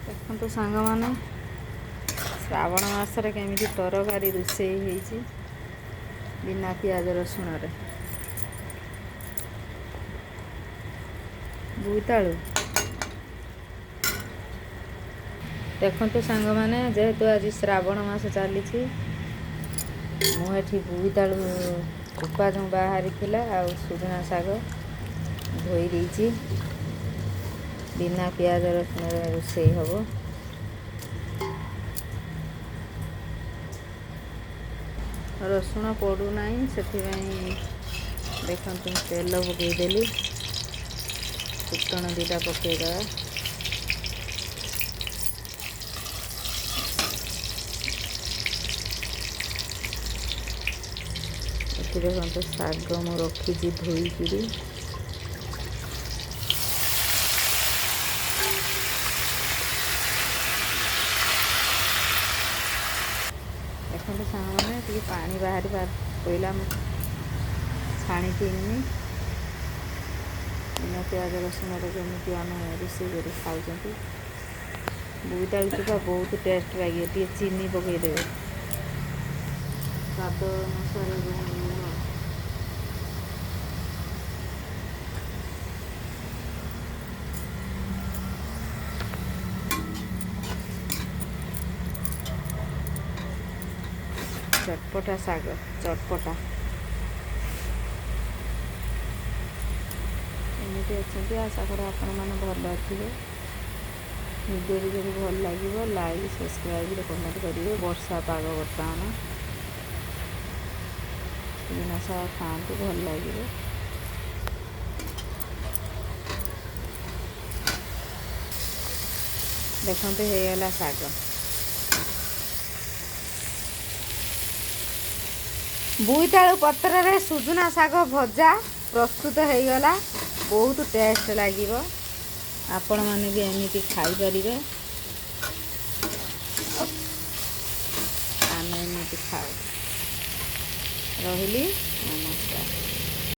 देखो सांग मैंने श्रावण मासरे केमी तरकारी रोषे बिना पियाज रसुण बोईतालु देखो सांग मैंने जेहेतु आज श्रावण मास चली मुझे बोईतालु कुपा जो बाहरी आ सुजना शाग धोई देती बिना पियाज रसुण रोषे हम रसुण पड़ूना से देखो तेल पकईदेली फुटण दुटा पकईदा देखो शाग मु रखी धोईकी देखो सांग मैंने पानी बाहरी पड़ा छाणी बिना प्याज रसुण जमी आम रोषे कर खाऊँ बोईतालु चोपा बहुत टेस्ट लगे टे चीनी पकईदे स्वाद अनुसार चटपटा शाग चटपटा एमती अच्छा आशा कर आपण मैंने भल थे वीडियो जब भल लगे लाइक सब्सक्राइब कमेंट करेंगे वर्षा पाग बर्तमान सुजना शाग खाँतु भल लगे देखते होगला शाग बोईतालु पत्र रे सुजना शाग भजा प्रस्तुत हो गला बहुत टेस्ट लगे आपण मैंने भी एमती खाईपर आम एमती खाऊ रही नमस्कार।